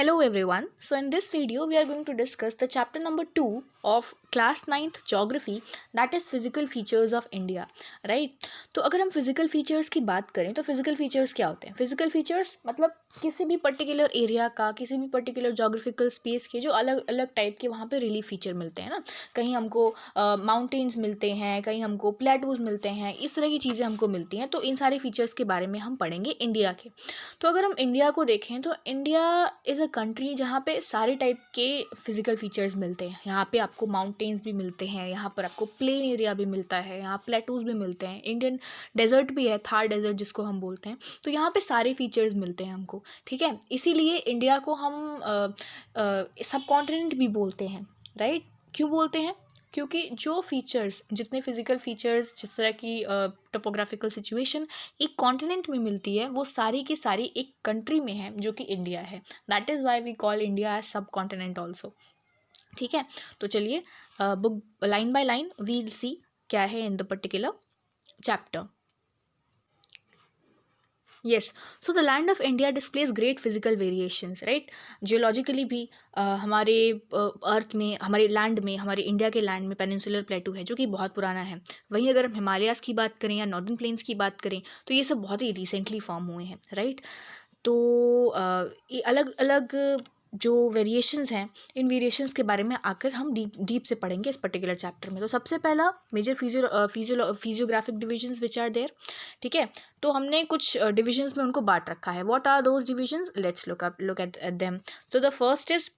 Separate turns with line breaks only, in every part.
Hello everyone. So in this video we are going to discuss the chapter number 2 of class 9th geography, that is physical features of India, right? तो अगर हम physical features की बात करें तो physical features क्या होते हैं? Physical features मतलब किसी भी particular area का, किसी भी particular geographical space के जो अलग अलग टाइप के वहाँ पे रिलीफ फीचर मिलते हैं ना, कहीं हमको माउंटेन्स मिलते हैं, कहीं हमको प्लेटूज मिलते हैं, इस तरह की चीज़ें हमको मिलती हैं। तो इन सारे फीचर्स के बारे में हम पढ़ेंगे इंडिया के। तो अगर हम इंडिया को देखें तो इंडिया इज़ अ कंट्री जहाँ पे सारे टाइप के फिज़िकल फीचर्स मिलते हैं। यहाँ पे आपको माउंटेन्स भी मिलते हैं, यहाँ पर आपको प्लेन एरिया भी मिलता है, यहाँ प्लेटूज भी मिलते हैं, इंडियन डेजर्ट भी है, थार डेजर्ट जिसको हम बोलते हैं। तो यहाँ पे सारे फीचर्स मिलते हैं हमको, ठीक है। इसीलिए इंडिया को हम सब कॉन्टिनेंट भी बोलते हैं, राइट। क्यों बोलते हैं? क्योंकि जो फीचर्स, जितने फिज़िकल फीचर्स, जिस तरह की टोपोग्राफिकल सिचुएशन एक कॉन्टिनेंट में मिलती है, वो सारी की सारी एक कंट्री में है जो कि इंडिया है। That is why we call India as subcontinent also, ठीक है। तो चलिए book line by line we'll see क्या है in the particular chapter. Yes, so the land of India displays great physical variations, right. Geologically भी हमारे अर्थ में, हमारे लैंड में, हमारे इंडिया के लैंड में पेनिनसुलर प्लेटू है जो कि बहुत पुराना है। वहीं अगर हम हिमालयाज की बात करें या नॉर्दर्न प्लेन्स की बात करें तो ये सब बहुत ही रिसेंटली फॉर्म हुए हैं, राइट। तो ये अलग अलग जो वेरिएशंस हैं, इन वेरिएशंस के बारे में आकर हम डीप से पढ़ेंगे इस पर्टिकुलर चैप्टर में। तो सबसे पहला major physiographic divisions which are there, ठीक है। तो हमने कुछ डिविजन्स में उनको बांट रखा है। What are those divisions? Let's look at them. तो the first is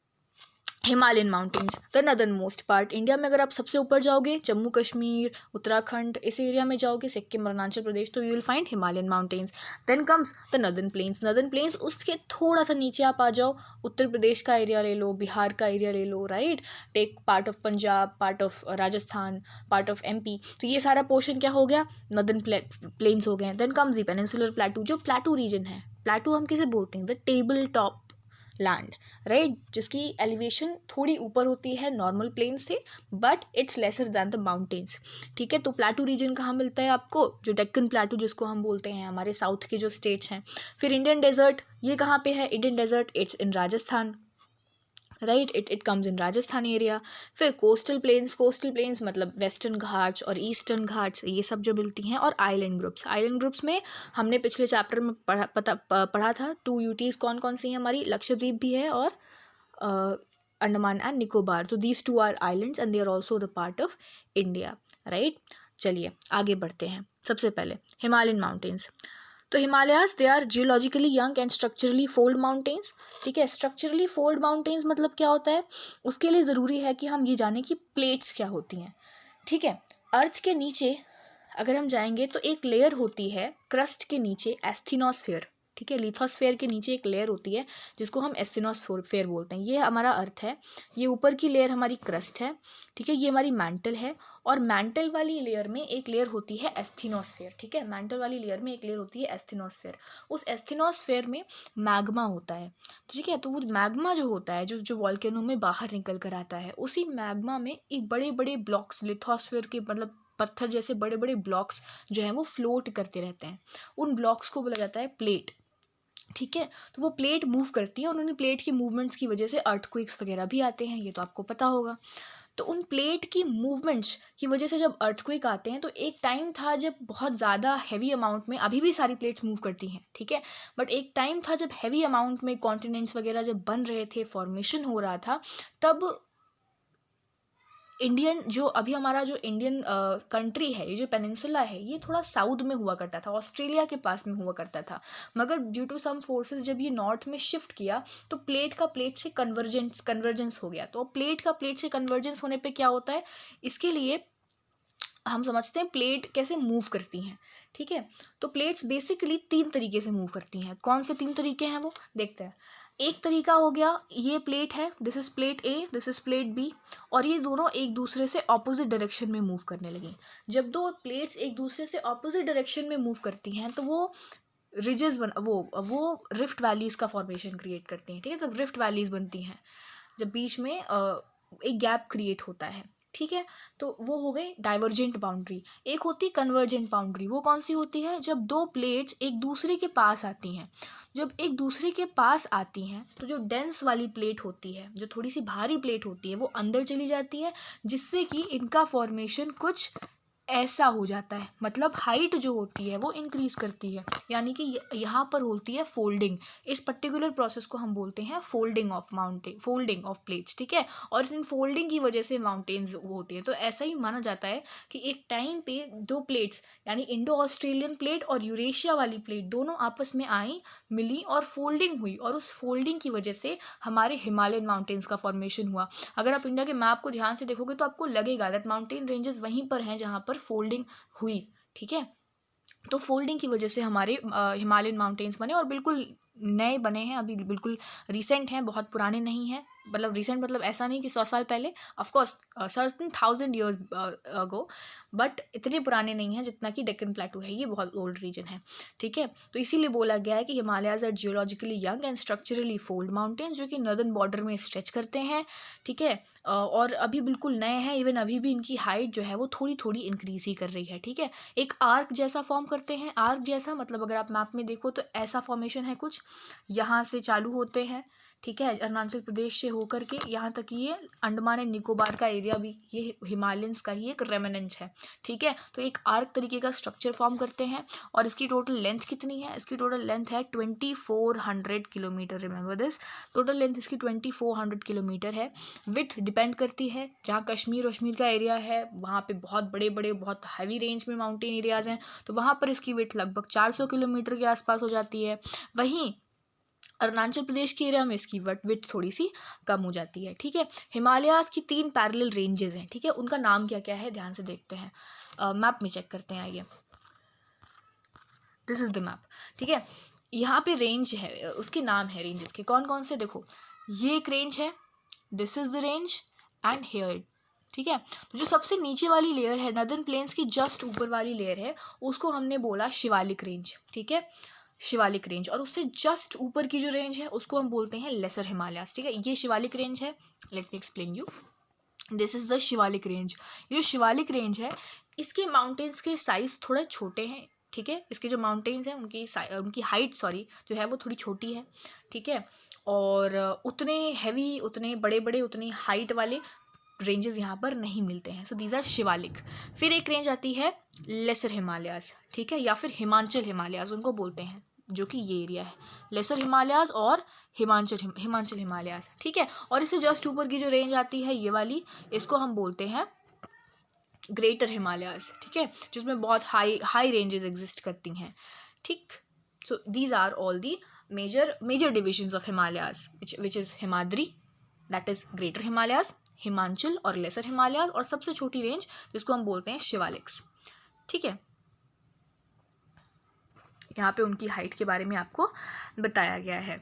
Himalayan mountains, the northernmost part. India में अगर आप सबसे ऊपर जाओगे, जम्मू कश्मीर, उत्तराखंड, इस एरिया में जाओगे, सिक्किम, अरुणाचल प्रदेश, तो you will find Himalayan mountains. Then comes the northern plains. Northern plains उसके थोड़ा सा नीचे आप आ जाओ, उत्तर प्रदेश का एरिया ले लो, बिहार का एरिया ले लो, right. Take part of Punjab, part of Rajasthan, part of MP। तो ये सारा पोर्शन क्या हो गया? नदर्न प्लेन्स हो गए। Then comes the peninsular plateau, जो प्लेटू रीजन है। प्लेटू हम किसे बोलते हैं? The table top land, right, जिसकी एलिवेशन थोड़ी ऊपर होती है नॉर्मल प्लेन से, but it's lesser than the mountains, ठीक है। तो प्लेटू रीजन कहाँ मिलता है आपको? जो डेक्कन प्लेटू जिसको हम बोलते हैं, हमारे साउथ के जो स्टेट्स हैं। फिर इंडियन डेजर्ट, ये कहाँ पे है? Indian desert it's in Rajasthan, right, it comes in Rajasthan area. फिर कोस्टल प्लेन्स मतलब वेस्टर्न घाट्स और ईस्टर्न घाट्स, ये सब जो मिलती हैं। और आइलैंड ग्रुप्स में हमने पिछले चैप्टर में पढ़ा था 2 UTs कौन कौन सी हैं हमारी, लक्षद्वीप भी है और अंडमान एंड निकोबार। तो these 2 are islands and they are also the part of India, right. चलिए आगे बढ़ते हैं। सबसे पहले हिमालयन माउंटेन्स। तो Himalayas they are geologically young and structurally fold mountains, ठीक है। स्ट्रक्चरली फोल्ड माउंटेन्स मतलब क्या होता है? उसके लिए ज़रूरी है कि हम ये जानें कि प्लेट्स क्या होती हैं, ठीक है। अर्थ के नीचे अगर हम जाएंगे तो एक लेयर होती है क्रस्ट के नीचे, एस्थीनोस्फेयर, ठीक है। लिथोस्फेयर के नीचे एक लेयर होती है जिसको हम एस्थीनोस्फेयर बोलते हैं। ये हमारा अर्थ है, ये ऊपर की लेयर हमारी क्रस्ट है, ठीक है। ये हमारी मैंटल है, और मैंटल वाली लेयर में एक लेयर होती है एस्थीनोस्फेयर, ठीक है। मैंटल वाली लेयर में एक लेयर होती है एस्थीनोस्फेयर। उस एस्थीनोस्फेयर में मैग्मा होता है, ठीक है। तो वो मैग्मा जो होता है, जो वॉल्केनो में बाहर निकल कर आता है, उसी मैग्मा में एक बड़े बड़े ब्लॉक्स, लिथोस्फेयर के मतलब पत्थर जैसे बड़े बड़े ब्लॉक्स जो हैं वो फ्लोट करते रहते हैं। उन ब्लॉक्स को बोला जाता है प्लेट, ठीक है। तो वो प्लेट मूव करती है और उन प्लेट की मूवमेंट्स की वजह से अर्थक्वेक्स वगैरह भी आते हैं, ये तो आपको पता होगा। तो उन प्लेट की मूवमेंट्स की वजह से जब अर्थक्वेक आते हैं, तो एक टाइम था जब बहुत ज़्यादा हैवी अमाउंट में, अभी भी सारी प्लेट्स मूव करती हैं, ठीक है, बट एक टाइम था जब हैवी अमाउंट में कॉन्टिनेंट्स वगैरह जब बन रहे थे, फॉर्मेशन हो रहा था, तब इंडियन जो अभी हमारा जो इंडियन कंट्री है, ये जो पेनिनसुला है, ये थोड़ा साउथ में हुआ करता था, ऑस्ट्रेलिया के पास में हुआ करता था। मगर ड्यू टू सम फोर्सेस जब ये नॉर्थ में शिफ्ट किया तो प्लेट का प्लेट से कन्वर्जेंस हो गया। तो प्लेट का प्लेट से कन्वर्जेंस होने पे क्या होता है, इसके लिए हम समझते हैं प्लेट कैसे मूव करती हैं, ठीक है। तो प्लेट्स बेसिकली 3 तरीके से मूव करती हैं। कौन से 3 तरीके हैं वो देखते हैं। एक तरीका हो गया, ये प्लेट है, this is plate A, this is plate B, और ये दोनों एक दूसरे से ऑपोजिट डायरेक्शन में मूव करने लगी। जब 2 प्लेट्स एक दूसरे से ऑपोजिट डायरेक्शन में मूव करती हैं तो वो रिजेस वो रिफ्ट वैलीज़ का फॉर्मेशन क्रिएट करती हैं, ठीक है। तब रिफ्ट वैलीज़ बनती हैं जब बीच में एक गैप क्रिएट होता है, ठीक है। तो वो हो गई डाइवर्जेंट बाउंड्री। एक होती है कन्वर्जेंट बाउंड्री। वो कौन सी होती है? जब दो प्लेट्स एक दूसरे के पास आती हैं। जब एक दूसरे के पास आती हैं तो जो डेंस वाली प्लेट होती है, जो थोड़ी सी भारी प्लेट होती है, वो अंदर चली जाती है, जिससे कि इनका फॉर्मेशन कुछ ऐसा हो जाता है। मतलब हाइट जो होती है वो इंक्रीज करती है, यानी कि यहाँ पर होती है फोल्डिंग। इस पर्टिकुलर प्रोसेस को हम बोलते हैं folding of mountain, folding of plates, ठीक है। और इन फोल्डिंग की वजह से माउंटेन्स वो होती है। तो ऐसा ही माना जाता है कि एक टाइम पे दो प्लेट्स, यानी इंडो ऑस्ट्रेलियन प्लेट और यूरेशिया वाली प्लेट, दोनों आपस में आई, मिली और फोल्डिंग हुई, और उस फोल्डिंग की वजह से हमारे हिमालयन माउंटेन्स का फॉर्मेशन हुआ। अगर आप इंडिया के मैप को ध्यान से देखोगे तो आपको लगेगा दैट माउंटेन रेंजेस वहीं पर हैं जहाँ पर फोल्डिंग हुई, ठीक है। तो फोल्डिंग की वजह से हमारे हिमालयन माउंटेन्स बने, और बिल्कुल नए बने हैं, अभी बिल्कुल रिसेंट हैं, बहुत पुराने नहीं हैं। मतलब रिसेंट मतलब ऐसा नहीं कि 100 साल पहले, of course certain 1000 years ago, but इतने पुराने नहीं हैं जितना कि डेक्कन प्लेटू है, ये बहुत ओल्ड रीजन है, ठीक है। तो इसीलिए बोला गया है कि Himalayas are geologically young and structurally fold mountains, जो कि नॉर्दर्न बॉर्डर में स्ट्रेच करते हैं, ठीक है। और अभी बिल्कुल नए हैं, इवन अभी भी इनकी हाइट जो है वो थोड़ी थोड़ी इंक्रीज ही कर रही है, ठीक है। एक आर्क जैसा फॉर्म करते हैं। आर्क जैसा मतलब अगर आप मैप में देखो तो ऐसा फॉर्मेशन है कुछ, यहाँ से चालू होते हैं, ठीक है, अरुणाचल प्रदेश से होकर के यहाँ तक ये अंडमान एंड निकोबार का एरिया भी ये हिमालयंस का ही एक रेमिनेंट है, ठीक है। तो एक आर्क तरीके का स्ट्रक्चर फॉर्म करते हैं। और इसकी टोटल लेंथ कितनी है? इसकी टोटल लेंथ है 2400 kilometre. Remember this, total length इसकी 2400 किलोमीटर है। विड्थ डिपेंड करती है, जहाँ कश्मीर वश्मीर का एरिया है वहाँ पे बहुत बड़े बड़े बहुत हैवी रेंज में माउंटेन एरियाज हैं, तो वहाँ पर इसकी विड्थ लगभग 400 किलोमीटर के आसपास हो जाती है। वहीं अरुणाचल प्रदेश के एरिया में इसकी विड्थ थोड़ी सी कम हो जाती है, ठीक है। हिमालयाज की 3 पैरेलल रेंजेस हैं, ठीक है। उनका नाम क्या क्या है ध्यान से देखते हैं, मैप में चेक करते हैं। आइए, दिस इज द मैप, ठीक है। यहाँ पे रेंज है, उसके नाम है रेंजेस के, कौन कौन से, देखो ये एक रेंज है, this is the range and here, ठीक है। तो जो सबसे नीचे वाली लेयर है, नदर्न प्लेन्स की जस्ट ऊपर वाली लेयर है, उसको हमने बोला शिवालिक रेंज, ठीक है, शिवालिक रेंज। और उससे जस्ट ऊपर की जो रेंज है उसको हम बोलते हैं लेसर हिमालयास, ठीक है। ये शिवालिक रेंज है, let me explain you, this is the Shivalik range. ये जो शिवालिक रेंज है, इसके माउंटेन्स के साइज थोड़े छोटे हैं, ठीक है। इसके जो माउंटेन्स हैं उनकी हाइट जो है वो थोड़ी छोटी है, ठीक है। और उतने हैवी, उतने बड़े बड़े, उतनी हाइट वाले रेंजेस यहाँ पर नहीं मिलते हैं। So these are Shivalik. फिर एक रेंज आती है लेसर हिमालयाज, ठीक है, या फिर हिमाचल हिमालयाज उनको बोलते हैं, जो कि ये एरिया है, लेसर हिमालयाज और हिमाचल हिमालयाज, ठीक है। और इससे जस्ट ऊपर की जो रेंज आती है ये वाली, इसको हम बोलते हैं ग्रेटर हिमालयाज, ठीक है, जिसमें बहुत हाई रेंजेस एग्जिस्ट करती हैं, ठीक। So these are all the major divisions of Himalayas, which is Himadri, that is greater Himalayas, Himachal और लेसर हिमालयाज, और सबसे छोटी रेंज जिसको हम बोलते हैं शिवालिक्स, ठीक है। यहाँ पे उनकी हाइट के बारे में आपको बताया गया है।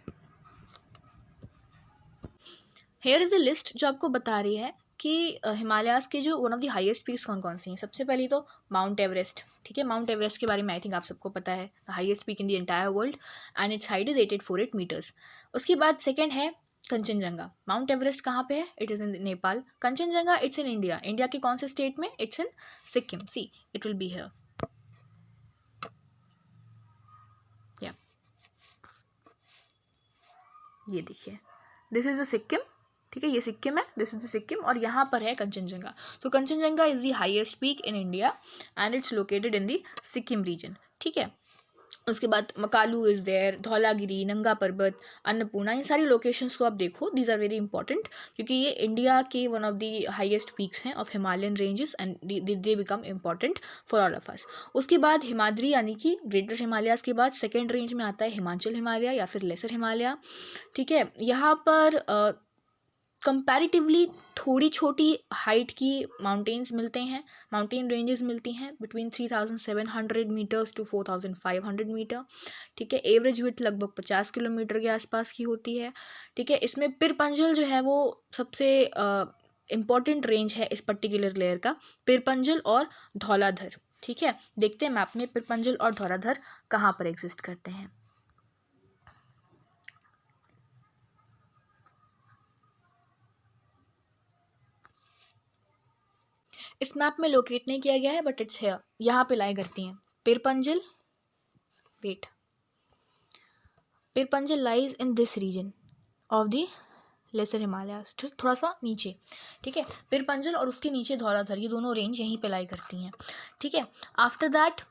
हेयर इज अ लिस्ट जो आपको बता रही है कि हिमालयाज के जो one of the highest peaks कौन कौन सी हैं। सबसे पहली तो माउंट एवरेस्ट, ठीक है। माउंट एवरेस्ट के बारे में आई थिंक आप सबको पता है, the highest peak in the entire world and its height is 848 metres. उसके बाद सेकेंड है कंचनजंगा। माउंट एवरेस्ट कहाँ पे है? It is in Nepal. Kanchenjunga it's in India. India के कौन से स्टेट में? It's in Sikkim. See it will be here, या ये देखिए, दिस इज द सिक्किम, ठीक है, ये सिक्किम है, दिस इज द सिक्किम, और यहाँ पर है कंचनजंगा। तो Kanchenjunga is the highest peak in India and it's located in the Sikkim region, ठीक है। उसके बाद मकालू इज़ देयर, धौलागिरी, नंगा पर्वत, अन्नपूर्णा, इन सारी लोकेशंस को आप देखो, दीज आर वेरी इंपॉर्टेंट, क्योंकि ये इंडिया के one of the highest peaks हैं of Himalayan ranges and they become important for all of us. उसके बाद हिमाद्री यानी कि ग्रेटर हिमालयाज के बाद सेकेंड रेंज में आता है हिमाचल हिमालय या फिर लेसर हिमालय, ठीक है। यहाँ पर कंपैरेटिवली थोड़ी छोटी हाइट की माउंटेन्स मिलते हैं, माउंटेन रेंजेस मिलती हैं बिटवीन 3700 मीटर्स टू 4500 मीटर, ठीक है। एवरेज विड्थ लगभग 50 किलोमीटर के आसपास की होती है, ठीक है। इसमें पिरपंजल जो है वो सबसे इम्पॉर्टेंट रेंज है इस पर्टिकुलर लेयर का, पिरपंजल और धौलाधर, ठीक है। देखते हैं मैप में पिरपंजल और धौलाधर कहाँ पर एग्जिस्ट करते हैं। इस मैप में लोकेट नहीं किया गया है बट इट्स हियर, यहाँ पे लाई करती हैं। Pir Panjal, wait, Pir Panjal lies in this region of the lesser Himalayas, थोड़ा सा नीचे, ठीक है। पिरपंजल और उसके नीचे धौलाधर, ये दोनों रेंज यहीं पे लाई करती हैं, ठीक है। आफ्टर दैट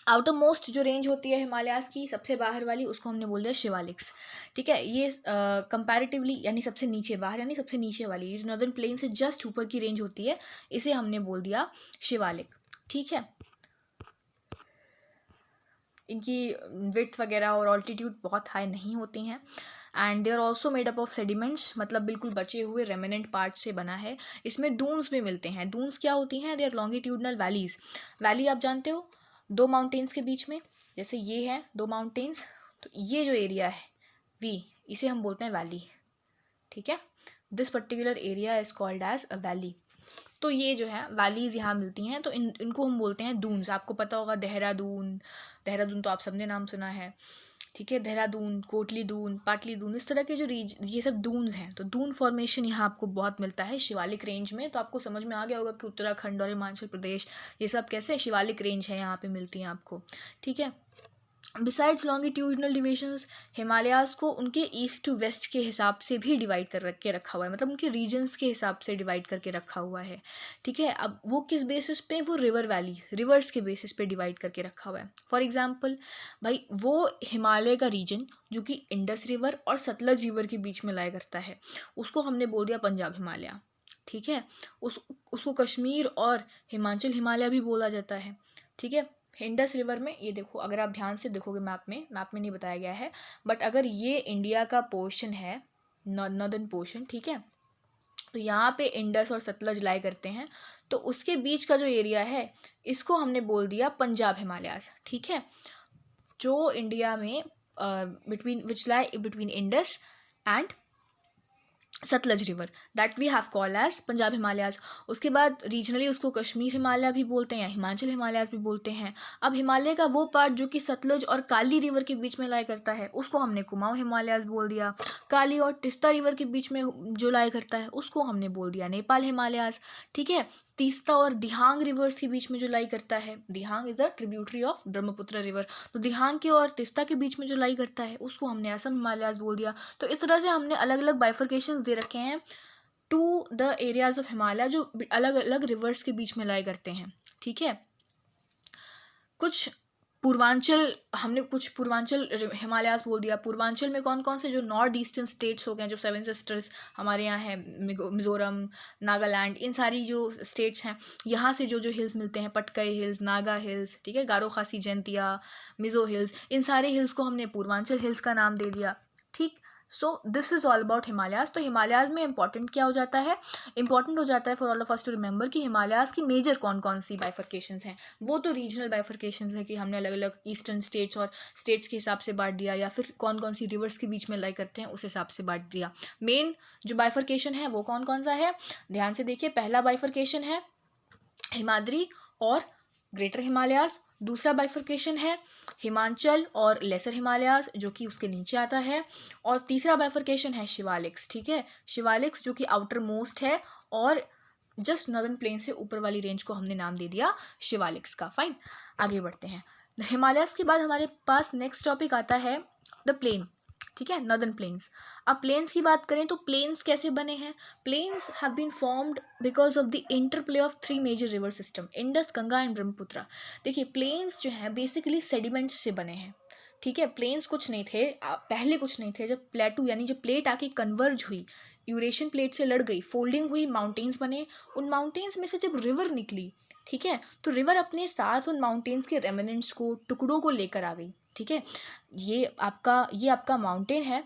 आउटर मोस्ट जो रेंज होती है हिमालयाज की, सबसे बाहर वाली, उसको हमने बोल दिया शिवालिक्स, ठीक है। ये कंपैरेटिवली यानी सबसे नीचे, बाहर यानी सबसे नीचे वाली, ये नॉर्दर्न प्लेन से जस्ट ऊपर की रेंज होती है, इसे हमने बोल दिया शिवालिक, ठीक है। इनकी विड्थ वगैरह और ऑल्टीट्यूड बहुत हाई नहीं होती हैं, and they are also made up of sediments, मतलब बिल्कुल बचे हुए रेमिनेंट पार्ट से बना है। इसमें डून्स भी मिलते हैं। डून्स क्या होती हैं? They are longitudinal valleys. Valley आप जानते हो, दो माउंटेन्स के बीच में, जैसे ये है दो माउंटेन्स, तो ये जो एरिया है वी, इसे हम बोलते हैं वैली, ठीक है। This particular area is called as a valley. तो ये जो है वैलीज़ यहाँ मिलती हैं, तो इनको हम बोलते हैं दून्स। आपको पता होगा देहरादून, देहरादून तो आप सबने नाम सुना है, ठीक है। देहरादून, कोटली दून, पाटली दून, इस तरह के जो ये सब दून्स हैं, तो दून फॉर्मेशन यहाँ आपको बहुत मिलता है शिवालिक रेंज में। तो आपको समझ में आ गया होगा कि उत्तराखंड और हिमाचल प्रदेश ये सब कैसे शिवालिक रेंज है, यहाँ पे मिलती हैं आपको, ठीक है। बिसाइड्स लॉन्गिट्यूडनल डिविजन्स, हिमालयाज को उनके ईस्ट टू वेस्ट के हिसाब से भी डिवाइड कर रखा हुआ है, मतलब उनके रीजन्स के हिसाब से डिवाइड करके रखा हुआ है, ठीक है। अब वो किस बेसिस पे? वो रिवर वैली, रिवर्स के बेसिस पे डिवाइड करके रखा हुआ है। फॉर एग्जांपल भाई, वो हिमालय का रीजन जो कि इंडस रिवर और सतलज रिवर के बीच में लाया करता है, उसको हमने बोल दिया पंजाब हिमालय, ठीक है। उसको कश्मीर और हिमाचल हिमालय भी बोला जाता है, ठीक है। इंडस रिवर में, ये देखो, अगर आप ध्यान से देखोगे मैप में नहीं बताया गया है, बट अगर ये इंडिया का पोर्शन है, नॉर्दर्न पोर्शन, ठीक है, तो यहाँ पे इंडस और सतलज लाई करते हैं, तो उसके बीच का जो एरिया है, इसको हमने बोल दिया पंजाब हिमालयाज, ठीक है। जो इंडिया में which lie between Indus and Satluj river, that we have call as Punjab Himalayas. उसके बाद रीजनली उसको कश्मीर हिमालय भी बोलते हैं या हिमाचल हिमालयाज भी बोलते हैं। अब हिमालय का वो पार्ट जो कि सतलज और काली रिवर के बीच में लाई करता है, उसको हमने कुमाऊं हिमालयाज बोल दिया। काली और तिस्ता रिवर के बीच में जो लाई करता है, उसको हमने बोल दिया नेपाल हिमालयाज, ठीक है। तीस्ता और दिहांग रिवर्स के बीच में जो लाई करता है, Dihang is a tributary of Brahmaputra river, तो दिहांग के और तिस्ता के बीच में जो लाई करता है, उसको हमने असम हिमालयाज बोल दिया। तो इस तरह से हमने अलग अलग बाइफर्केशंस दे रखे हैं to the areas of Himalaya, जो अलग अलग रिवर्स के बीच में लाई करते हैं, ठीक है। हमने कुछ पूर्वांचल हिमालयाज बोल दिया। पूर्वांचल में कौन कौन से? जो नॉर्थ ईस्टर्न स्टेट्स हो गए, जो सेवन सिस्टर्स हमारे यहाँ है, मिजोरम, नागालैंड, इन सारी जो स्टेट्स हैं, यहाँ से जो जो हिल्स मिलते हैं, पटकई हिल्स, नागा हिल्स, ठीक है, गारो खासी जयंतिया, मिजो हिल्स, इन सारे हिल्स को हमने पूर्वांचल हिल्स का नाम दे दिया, ठीक। So this is all about Himalayas. तो हिमालयाज में इंपॉर्टेंट क्या हो जाता है? इंपॉर्टेंट हो जाता है for all of us to remember कि हिमालयाज की मेजर कौन कौन सी बाइफर्केशंस हैं। वो तो रीजनल बाइफर्केशंस है कि हमने अलग अलग ईस्टर्न स्टेट्स और स्टेट्स के हिसाब से बांट दिया, या फिर कौन कौन सी रिवर्स के बीच में लाई करते हैं उस हिसाब से बांट दिया। मेन जो बाइफर्केशन है वो कौन कौन सा है? ध्यान से देखिए, पहला बाइफर्केशन है हिमाद्री और ग्रेटर हिमालयाज। दूसरा बाइफर्केशन है हिमाचल और लेसर हिमालयाज, जो कि उसके नीचे आता है। और तीसरा बाइफर्केशन है शिवालिक्स, ठीक है, शिवालिक्स जो कि आउटर मोस्ट है और जस्ट नॉर्दर्न प्लेन से ऊपर वाली रेंज को हमने नाम दे दिया शिवालिक्स का। फाइन, आगे बढ़ते हैं। हिमालयाज के बाद हमारे पास नेक्स्ट टॉपिक आता है द प्लेन, ठीक है, नॉर्दर्न प्लेन्स। अब प्लेन्स की बात करें तो प्लेन्स कैसे बने हैं? Plains have been formed because of the interplay of three major river system, Indus, Ganga and Brahmaputra. देखिए, प्लेन्स जो हैं बेसिकली सेडिमेंट्स से बने हैं, ठीक है। प्लेन्स कुछ नहीं थे पहले, कुछ नहीं थे। जब प्लेटू यानी जब प्लेट आके कन्वर्ज हुई, यूरेशियन प्लेट से लड़ गई, फोल्डिंग हुई, माउंटेन्स बने। उन माउंटेन्स में से जब रिवर निकली, ठीक है, तो रिवर अपने साथ उन माउंटेन्स के रेमिनेंट्स को, टुकड़ों को लेकर आ गई, ठीक है। ये आपका माउंटेन है,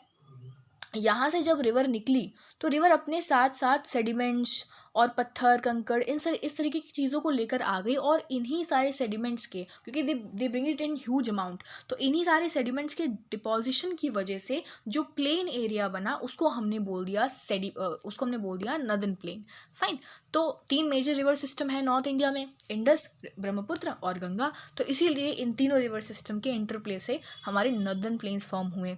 यहाँ से जब रिवर निकली तो रिवर अपने साथ साथ सेडिमेंट्स और पत्थर, कंकड़, इस तरीके की चीज़ों को लेकर आ गई। और इन्हीं सारे सेडिमेंट्स के, क्योंकि they bring it in huge amount, तो इन्हीं सारे सेडिमेंट्स के डिपोजिशन की वजह से जो प्लेन एरिया बना, उसको हमने बोल दिया नॉर्दर्न प्लेन। फाइन। तो तीन मेजर रिवर सिस्टम है नॉर्थ इंडिया में, इंडस, ब्रह्मपुत्र और गंगा। तो इसीलिए इन तीनों रिवर सिस्टम के इंटरप्ले से हमारे नॉर्दर्न प्लेन्स फॉर्म हुए।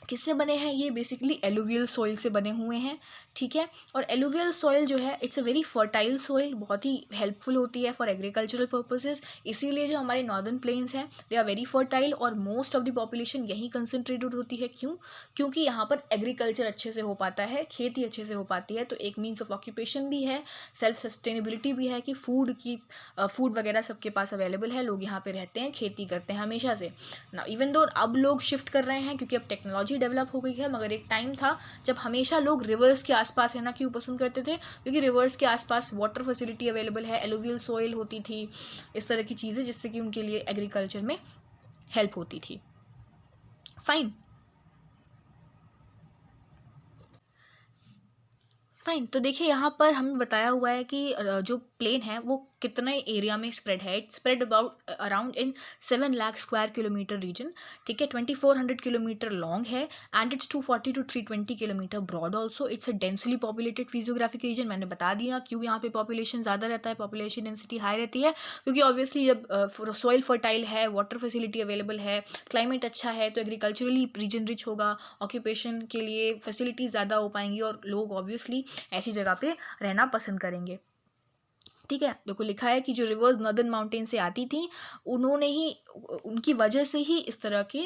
किससे बने हैं ये? बेसिकली एलुवियल सॉइल से बने हुए हैं, ठीक है। और एलुवियल सॉइल जो है it's a very fertile soil, बहुत ही हेल्पफुल होती है फॉर एग्रीकल्चरल पर्पसेस। इसीलिए जो हमारे नॉर्दर्न प्लेन्स हैं दे आर वेरी फर्टाइल और मोस्ट ऑफ द पॉपुलेशन यहीं कंसनट्रेटेड होती है। क्यों? क्योंकि यहाँ पर एग्रीकल्चर अच्छे से हो पाता है, खेती अच्छे से हो पाती है, तो एक मीन्स ऑफ ऑक्यूपेशन भी है, सेल्फ सस्टेनेबिलिटी भी है कि फूड वगैरह सबके पास अवेलेबल है, लोग यहाँ पे रहते हैं, खेती करते हैं हमेशा से ना। इवन दो अब लोग शिफ्ट कर रहे हैं क्योंकि अब टेक्नोलॉजी डेवलप हो गई है, मगर एक टाइम था जब हमेशा लोग रिवर्स के आसपास रहना क्यों पसंद करते थे? क्योंकि रिवर्स के आसपास वाटर फैसिलिटी अवेलेबल है, एलुवियल सॉइल होती थी, इस तरह की चीज़ें जिससे कि उनके लिए एग्रीकल्चर में हेल्प होती थी। फाइन फाइन तो देखिए यहाँ पर हमें बताया हुआ है कि जो प्लेन है वो कितने एरिया में स्प्रेड है। It spread about around in 7 lakh square kilometre region, ठीक है। 2400 किलोमीटर लॉन्ग है and it's 240 to 320 kilometre broad also. It's a densely populated physiographic region. मैंने बता दिया क्यों यहाँ पे पॉपुलेशन ज़्यादा रहता है, पॉपुलेशन डेंसिटी हाई रहती है, क्योंकि ऑब्वियसली जब सॉइल फर्टाइल है, वाटर फैसिलिटी अवेलेबल है, क्लाइमेट अच्छा है, तो एग्रीकल्चरली रीजन रिच होगा, ऑक्यूपेशन के लिए फैसिलिटीज़ ज़्यादा हो पाएंगी और लोग ऑब्वियसली ऐसी जगह पे रहना पसंद करेंगे, ठीक है। देखो लिखा है कि जो रिवर्स नॉर्दर्न माउंटेन से आती थी उन्होंने ही, उनकी वजह से ही इस तरह के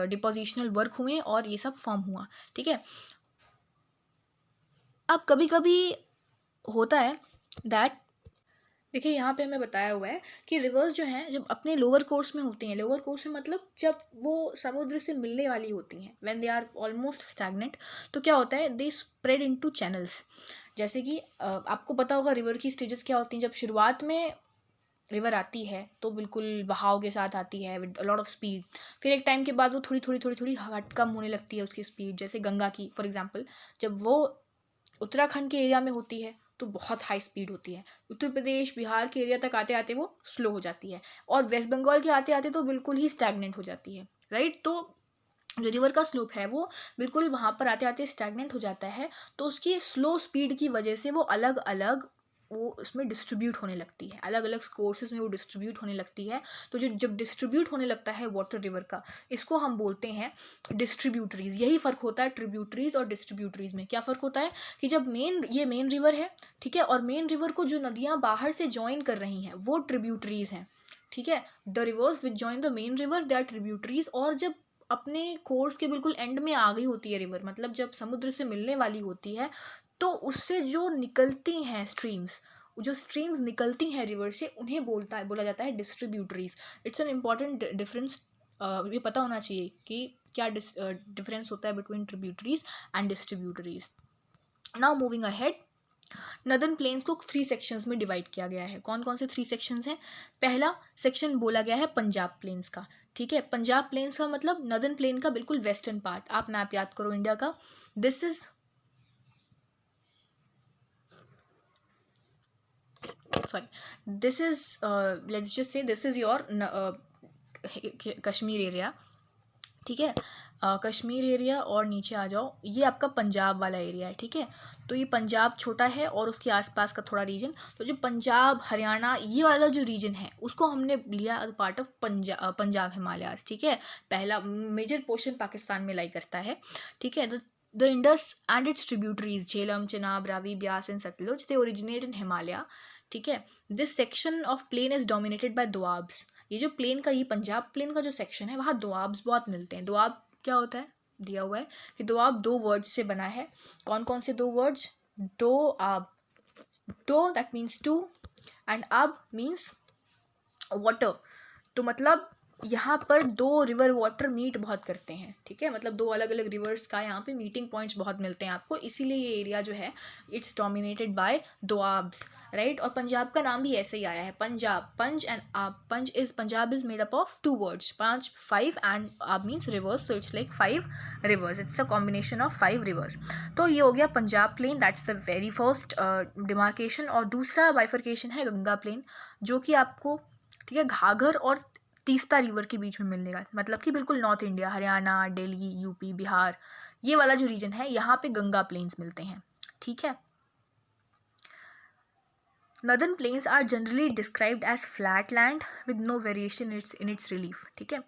डिपोजिशनल वर्क हुए और ये सब फॉर्म हुआ, ठीक है। अब कभी कभी होता है दैट, देखिए यहाँ पे हमें बताया हुआ है कि रिवर्स जो हैं जब अपने लोअर कोर्स में होती हैं, लोअर कोर्स में मतलब जब वो समुद्र से मिलने वाली होती हैं, when they are almost stagnant, तो क्या होता है, दे स्प्रेड इनटू चैनल्स। जैसे कि आपको पता होगा रिवर की स्टेजेस क्या होती हैं। जब शुरुआत में रिवर आती है तो बिल्कुल बहाव के साथ आती है विद लॉट ऑफ स्पीड, फिर एक टाइम के बाद वो थोड़ी थोड़ी थोड़ी थोड़ी हट कम होने लगती है उसकी स्पीड। जैसे गंगा की फॉर एग्जांपल, जब वो उत्तराखंड के एरिया में होती है तो बहुत हाई स्पीड होती है, उत्तर प्रदेश बिहार के एरिया तक आते आते वो स्लो हो जाती है, और वेस्ट बंगाल के आते आते तो बिल्कुल ही स्टैग्नेंट हो जाती है, राइट। तो जो रिवर का स्लोप है वो बिल्कुल वहाँ पर आते आते स्टैग्नेंट हो जाता है, तो उसकी स्लो स्पीड की वजह से वो अलग अलग वो उसमें डिस्ट्रीब्यूट होने लगती है, अलग अलग कोर्सेज में वो डिस्ट्रीब्यूट होने लगती है। तो जो जब डिस्ट्रीब्यूट होने लगता है वाटर रिवर का, इसको हम बोलते हैं डिस्ट्रीब्यूटरीज। यही फ़र्क होता है ट्रिब्यूटरीज और डिस्ट्रीब्यूटरीज में। क्या फ़र्क होता है कि जब ये मेन रिवर है, ठीक है, और मेन रिवर को जो नदियाँ बाहर से ज्वाइन कर रही हैं वो ट्रिब्यूटरीज हैं, ठीक है। The rivers which join the main river they are tributaries. और जब अपने कोर्स के बिल्कुल एंड में आ गई होती है रिवर, मतलब जब समुद्र से मिलने वाली होती है, तो उससे जो निकलती हैं स्ट्रीम्स, जो स्ट्रीम्स निकलती हैं रिवर से, उन्हें बोला जाता है distributaries. It's an important difference, ये पता होना चाहिए कि क्या डिफरेंस होता है between tributaries and distributaries. Now moving ahead, northern plains को 3 सेक्शंस में डिवाइड किया गया है। कौन कौन से 3 सेक्शंस हैं? पहला सेक्शन बोला गया है पंजाब प्लेन्स का, ठीक है। पंजाब प्लेन्स का मतलब नदर्न प्लेन का बिल्कुल वेस्टर्न पार्ट। आप मैप याद करो इंडिया का, this is let's just say this is your Kashmir area, ठीक है। कश्मीर एरिया, और नीचे आ जाओ, ये आपका पंजाब वाला एरिया है, ठीक है। तो ये पंजाब छोटा है और उसके आसपास का थोड़ा रीजन, तो जो पंजाब हरियाणा ये वाला जो रीजन है उसको हमने लिया पार्ट ऑफ पंजाब हिमालयाज, ठीक है। पहला मेजर पोर्शन पाकिस्तान में लाई करता है, ठीक है। The Indus and its tributaries Jhelum, Chenab, Ravi, Beas and Satluj, they originate in Himalaya, ठीक है। This section of plain is dominated by doabs. ये जो प्लेन का, ये पंजाब प्लेन का जो सेक्शन है वहाँ दोआब्स बहुत मिलते हैं। दोआब क्या होता है, दिया हुआ है कि दोआब 2 वर्ड्स से बना है। कौन कौन से 2 वर्ड्स? दो आब, दो दैट मीन्स 2 एंड आब मीन्स वाटर। तो मतलब यहाँ पर 2 रिवर वाटर मीट बहुत करते हैं, ठीक है। मतलब 2 अलग अलग रिवर्स का यहाँ पे मीटिंग पॉइंट्स बहुत मिलते हैं आपको, इसीलिए ये एरिया जो है it's dominated by doabs, right. और पंजाब का नाम भी ऐसे ही आया है, पंजाब, पंज एंड आब। Punjab is made up of 2 words, 5 and आब means rivers, so it's like 5 rivers, it's a combination of 5 rivers. तो ये हो गया Punjab plain, that's the very first demarcation. और दूसरा बाइफर्केशन है गंगा प्लेन, जो कि आपको, ठीक है, घाघर और तीस्ता रिवर के बीच में मिलने का, मतलब कि बिल्कुल north India, Haryana, Delhi, UP, Bihar, ये वाला जो रीजन है यहाँ पे गंगा प्लेन्स मिलते हैं, ठीक है। Northern plains are generally described as flat land with no variation in its relief, ठीक है,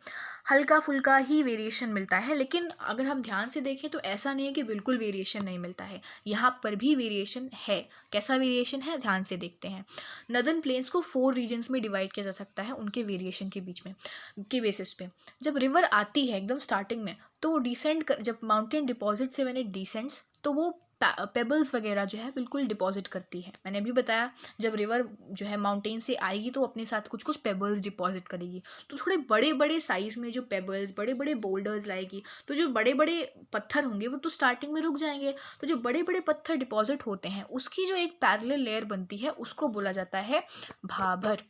हल्का फुल्का ही वेरिएशन मिलता है, लेकिन अगर हम ध्यान से देखें तो ऐसा नहीं है कि बिल्कुल वेरिएशन नहीं मिलता है, यहाँ पर भी वेरिएशन है। कैसा वेरिएशन है, ध्यान से देखते हैं। नदर्न प्लेन्स को 4 रीजन्स में डिवाइड किया जा सकता है उनके वेरिएशन के बीच में के बेसिस पे। जब रिवर आती है एकदम स्टार्टिंग में, तो वो डिसेंड कर, जब माउंटेन डिपॉजिट से मैंने डिसेंड्स, तो वो पेबल्स वगैरह जो है बिल्कुल डिपॉजिट करती है। मैंने अभी बताया जब रिवर जो है माउंटेन से आएगी तो अपने साथ कुछ कुछ पेबल्स डिपॉजिट करेगी, तो थोड़े बड़े बड़े साइज़ में जो पेबल्स, बड़े बड़े बोल्डर्स लाएगी, तो जो बड़े बड़े पत्थर होंगे वो तो स्टार्टिंग में रुक जाएंगे, तो जो बड़े बड़े पत्थर डिपॉजिट होते हैं उसकी जो एक पैरेलल लेयर बनती है उसको बोला जाता है भाबर,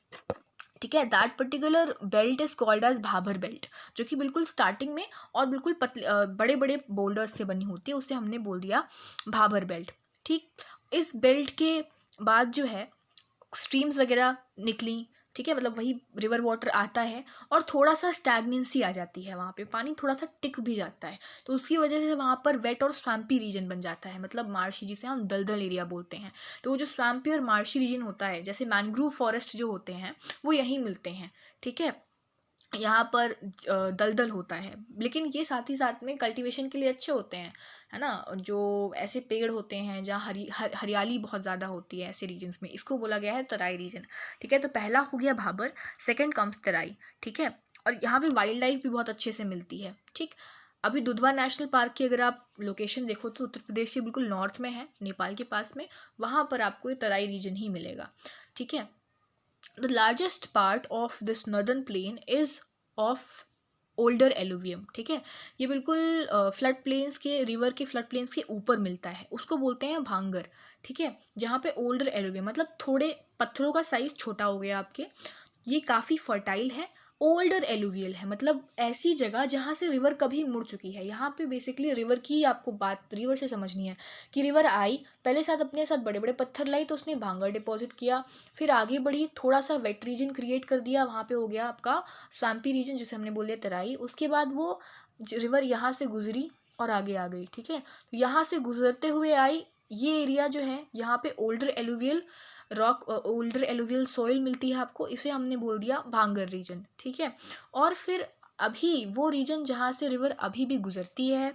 ठीक है। That particular belt is called as Bhabar belt, जो कि बिल्कुल स्टार्टिंग में और बिल्कुल पतले बड़े बड़े बोल्डर्स से बनी होती है, उसे हमने बोल दिया भाबर बेल्ट, ठीक। इस बेल्ट के बाद जो है स्ट्रीम्स वगैरह निकली, ठीक है, मतलब वही रिवर वाटर आता है और थोड़ा सा स्टैगनेंसी आ जाती है, वहाँ पे पानी थोड़ा सा टिक भी जाता है, तो उसकी वजह से वहाँ पर वेट और स्वैम्पी रीजन बन जाता है, मतलब मार्शी, जिसे हम दलदल एरिया बोलते हैं। तो वो जो स्वैम्पी और मार्शी रीजन होता है, जैसे मैंग्रोव फॉरेस्ट जो होते हैं वो यहीं मिलते हैं, ठीक है, यहाँ पर दलदल होता है, लेकिन ये साथ ही साथ में कल्टीवेशन के लिए अच्छे होते हैं, है ना, जो ऐसे पेड़ होते हैं जहाँ हरियाली बहुत ज़्यादा होती है, ऐसे रीजन्स में, इसको बोला गया है तराई रीजन, ठीक है। तो पहला हो गया भाबर, सेकंड कम्स तराई, ठीक है, और यहाँ पे वाइल्ड लाइफ भी बहुत अच्छे से मिलती है, ठीक। अभी दुधवा नेशनल पार्क की अगर आप लोकेशन देखो तो उत्तर प्रदेश के बिल्कुल नॉर्थ में है, नेपाल के पास में, वहाँ पर आपको ये तराई रीजन ही मिलेगा, ठीक है। The largest part of this northern plain is of older alluvium, ठीक है, ये बिल्कुल फ्लड प्लेन्स के, रिवर के फ्लड प्लेन्स के ऊपर मिलता है, उसको बोलते हैं भांगर, ठीक है, जहाँ पे ओल्डर एलुवियम मतलब थोड़े पत्थरों का साइज़ छोटा हो गया आपके, ये काफ़ी फर्टाइल है। ओल्डर एलुवियल है, मतलब ऐसी जगह जहाँ से रिवर कभी मुड़ चुकी है। यहाँ पे बेसिकली रिवर की आपको बात रिवर से समझनी है कि रिवर आई, पहले साथ अपने साथ बड़े बड़े पत्थर लाई, तो उसने भांगर डिपॉजिट किया, फिर आगे बढ़ी, थोड़ा सा वेट रीजन क्रिएट कर दिया, वहाँ पे हो गया आपका स्वैम्पी रीजन, जिसे हमने बोल दिया तराई। उसके बाद वो रिवर यहाँ से गुजरी और आगे आ गई, ठीक है, तो यहाँ से गुजरते हुए आई, ये एरिया जो है यहाँ पे older alluvial rock, older alluvial soil मिलती है आपको, इसे हमने बोल दिया भांगर रीजन, ठीक है। और फिर अभी वो रीजन जहाँ से रिवर अभी भी गुजरती है,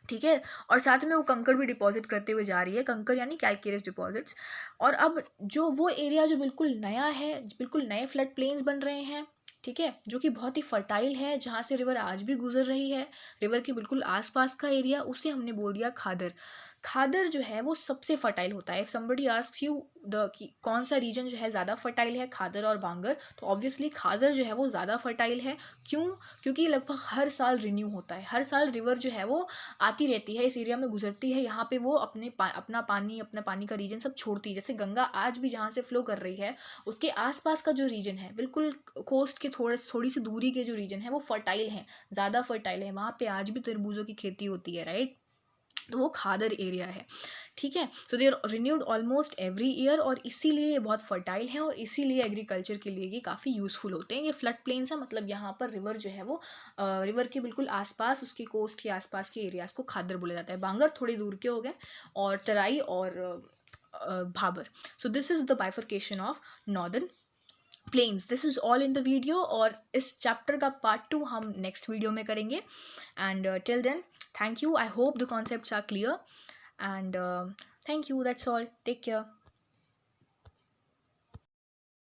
ठीक है, और साथ में वो कंकड़ भी डिपॉजिट करते हुए जा रही है, कंकड़ यानी कैल्केरियस डिपॉजिट्स। और अब जो वो एरिया जो बिल्कुल नया है, बिल्कुल नए फ्लड प्लेन्स बन रहे हैं, ठीक है, जो कि बहुत ही फर्टाइल है, जहाँ से रिवर आज भी गुजर रही है, रिवर के बिल्कुल आसपास का एरिया, उसे हमने बोल दिया खादर। खादर जो है वो सबसे फर्टाइल होता है। If somebody asks you the कौन सा रीजन जो है ज़्यादा फर्टाइल है, खादर और भांगर, तो ऑब्वियसली खादर जो है वो ज़्यादा फर्टाइल है। क्यों? क्योंकि लगभग हर साल रिन्यू होता है, हर साल रिवर जो है वो आती रहती है, इस एरिया में गुजरती है, यहाँ पे वो अपना पानी का रीजन सब छोड़ती है। जैसे गंगा आज भी जहाँ से फ्लो कर रही है, उसके आसपास का जो रीजन है, बिल्कुल कोस्ट के थोड़ी सी दूरी के जो रीजन है वो फर्टाइल है, ज़्यादा फर्टाइल है, वहाँ पे आज भी तरबूजों की खेती होती है, राइट, तो वो खादर एरिया है, ठीक है। So they are renewed almost every year, और इसीलिए ये बहुत फर्टाइल है और इसीलिए एग्रीकल्चर के लिए ये काफ़ी यूज़फुल होते हैं। ये फ्लड प्लेन्स है, मतलब यहाँ पर रिवर जो है वो रिवर के बिल्कुल आसपास, उसकी कोस्ट के आसपास के एरियाज़ को खादर बोला जाता है। बांगर थोड़ी दूर के हो गए, और तराई और Bhabar. So this is the bifurcation of northern plains. This is all in the video, और इस चैप्टर का पार्ट 2 हम नेक्स्ट वीडियो में करेंगे। And till then, thank you. I hope the concepts are clear, and thank you. That's all. Take care.